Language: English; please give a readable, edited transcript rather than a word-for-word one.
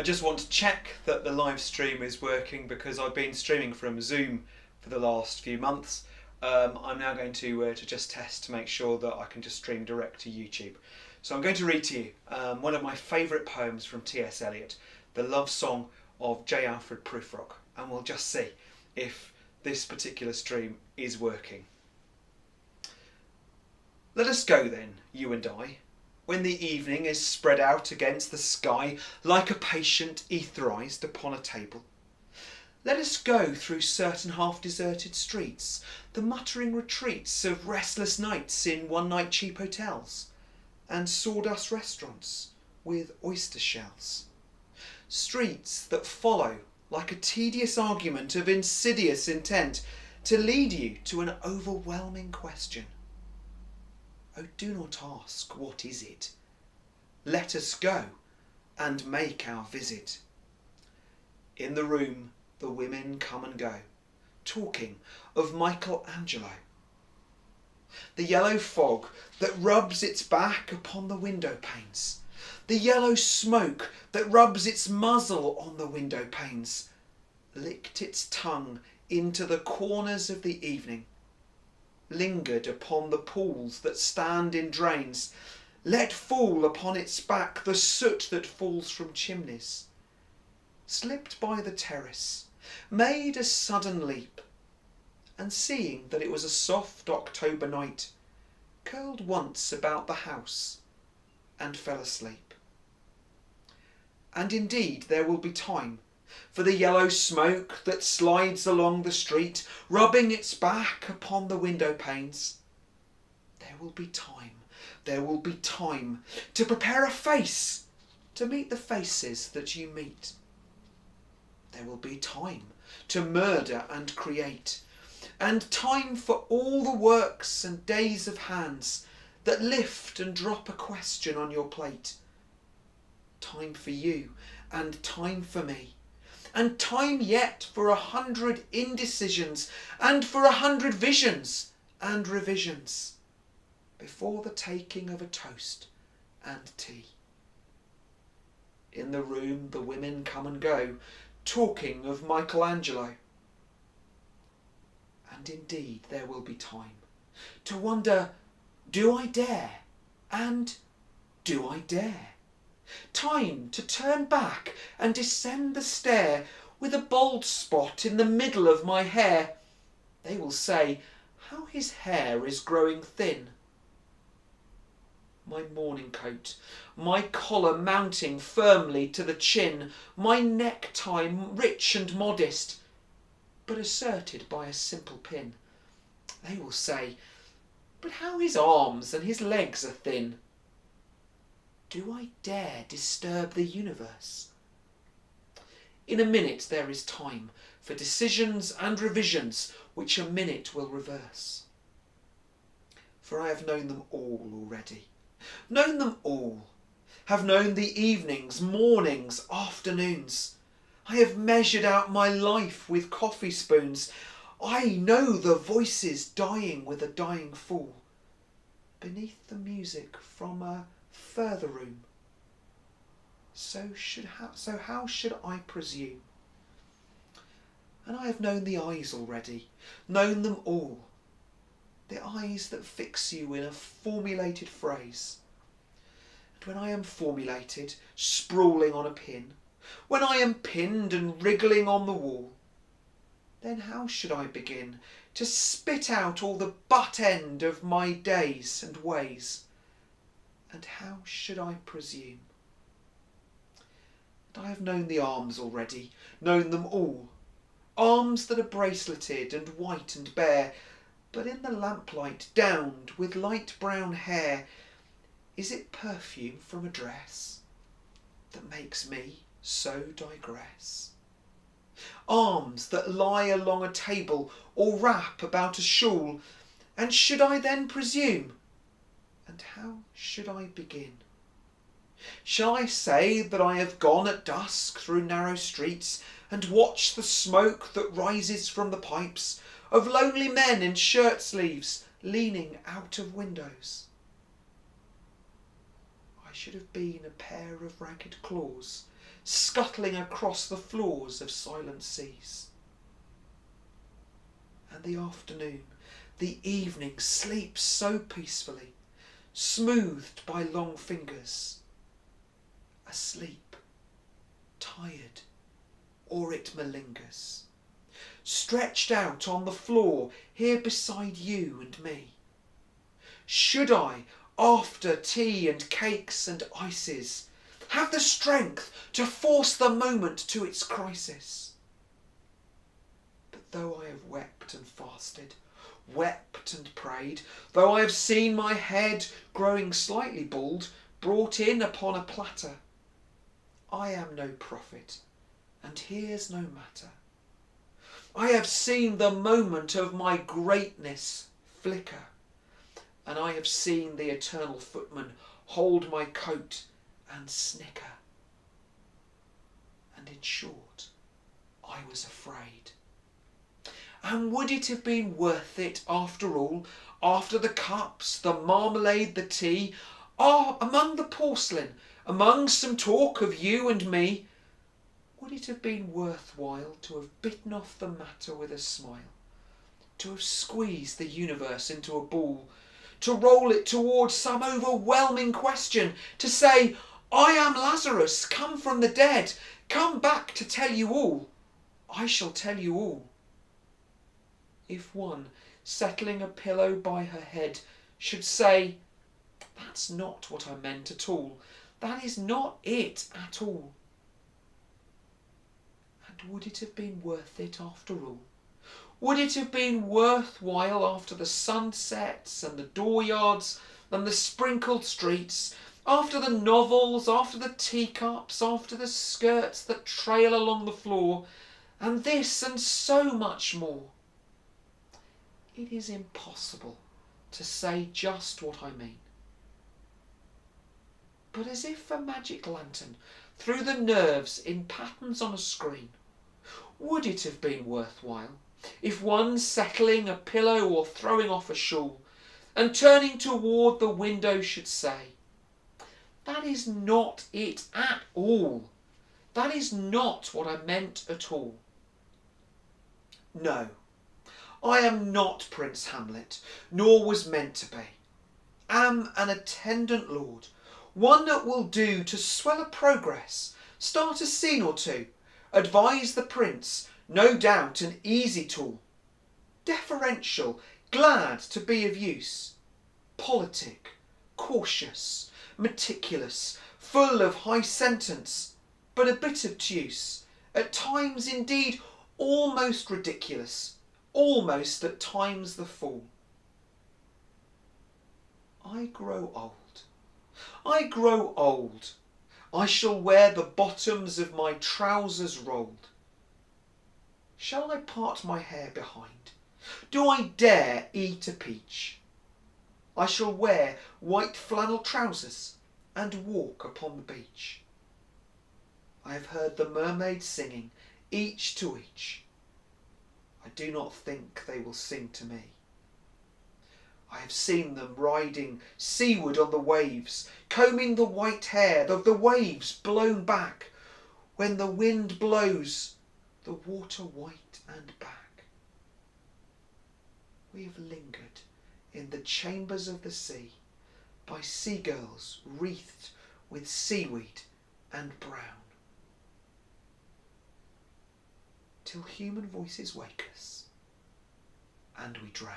I just want to check that the live stream is working because I've been streaming from Zoom for the last few months. I'm now going to just test to make sure that I can just stream direct to YouTube. So I'm going to read to you one of my favourite poems from T.S. Eliot, the love song of J. Alfred Prufrock, and we'll just see if this particular stream is working. Let us go then, you and I, when the evening is spread out against the sky like a patient etherized upon a table. Let us go through certain half-deserted streets, the muttering retreats of restless nights in one-night cheap hotels, and sawdust restaurants with oyster shells. Streets that follow like a tedious argument of insidious intent to lead you to an overwhelming question. Oh, do not ask, what is it? Let us go and make our visit. In the room the women come and go, talking of Michelangelo. The yellow fog that rubs its back upon the window panes, the yellow smoke that rubs its muzzle on the window panes, licked its tongue into the corners of the evening, lingered upon the pools that stand in drains, let fall upon its back the soot that falls from chimneys, slipped by the terrace, made a sudden leap, and seeing that it was a soft October night, curled once about the house and fell asleep. And indeed there will be time for the yellow smoke that slides along the street, rubbing its back upon the window panes. There will be time to prepare a face to meet the faces that you meet. There will be time to murder and create, and time for all the works and days of hands that lift and drop a question on your plate. Time for you and time for me, and time yet for 100 indecisions and for 100 visions and revisions before the taking of a toast and tea. In the room the women come and go, talking of Michelangelo. And indeed there will be time to wonder, do I dare? And do I dare? Time to turn back and descend the stair with a bald spot in the middle of my hair. They will say, how his hair is growing thin. My morning coat, my collar mounting firmly to the chin, my necktie rich and modest, but asserted by a simple pin. They will say, but how his arms and his legs are thin. Do I dare disturb the universe? In a minute there is time for decisions and revisions which a minute will reverse. For I have known them all already. Known them all. Have known the evenings, mornings, afternoons. I have measured out my life with coffee spoons. I know the voices dying with a dying fool beneath the music from a further room. So how should I presume? And I have known the eyes already, known them all. The eyes that fix you in a formulated phrase. And when I am formulated, sprawling on a pin, when I am pinned and wriggling on the wall, then how should I begin to spit out all the butt end of my days and ways? And how should I presume? And I have known the arms already, known them all. Arms that are braceleted and white and bare, but in the lamplight downed with light brown hair. Is it perfume from a dress that makes me so digress? Arms that lie along a table or wrap about a shawl, and should I then presume? And how should I begin? Shall I say that I have gone at dusk through narrow streets and watched the smoke that rises from the pipes of lonely men in shirt sleeves leaning out of windows? I should have been a pair of ragged claws scuttling across the floors of silent seas. And the afternoon, the evening sleeps so peacefully, smoothed by long fingers, asleep, tired, or it malingers, stretched out on the floor here beside you and me. Should I, after tea and cakes and ices, have the strength to force the moment to its crisis? But though I have wept and fasted, wept and prayed, though I have seen my head, growing slightly bald, brought in upon a platter, I am no prophet, and here's no matter. I have seen the moment of my greatness flicker, and I have seen the eternal footman hold my coat and snicker. And in short, I was afraid. And would it have been worth it after all, after the cups, the marmalade, the tea, among the porcelain, among some talk of you and me, would it have been worthwhile to have bitten off the matter with a smile, to have squeezed the universe into a ball, to roll it towards some overwhelming question, to say, I am Lazarus, come from the dead, come back to tell you all, I shall tell you all? If one, settling a pillow by her head, should say, that's not what I meant at all, that is not it at all. And would it have been worth it after all? Would it have been worthwhile after the sunsets and the dooryards and the sprinkled streets, after the novels, after the teacups, after the skirts that trail along the floor, and this and so much more? It is impossible to say just what I mean. But as if a magic lantern, through the nerves in patterns on a screen, would it have been worthwhile if one, settling a pillow or throwing off a shawl, and turning toward the window, should say, that is not it at all. That is not what I meant at all. No, I am not Prince Hamlet, nor was meant to be. Am an attendant lord, one that will do to swell a progress, start a scene or two, advise the prince, no doubt an easy tool, deferential, glad to be of use, politic, cautious, meticulous, full of high sentence, but a bit obtuse, at times indeed almost ridiculous, almost at times the fool. I grow old. I grow old. I shall wear the bottoms of my trousers rolled. Shall I part my hair behind? Do I dare eat a peach? I shall wear white flannel trousers and walk upon the beach. I have heard the mermaids singing, each to each. I do not think they will sing to me. I have seen them riding seaward on the waves, combing the white hair of the waves blown back, when the wind blows the water white and back. We have lingered in the chambers of the sea, by seagulls wreathed with seaweed and brown, till human voices wake us, and we drown.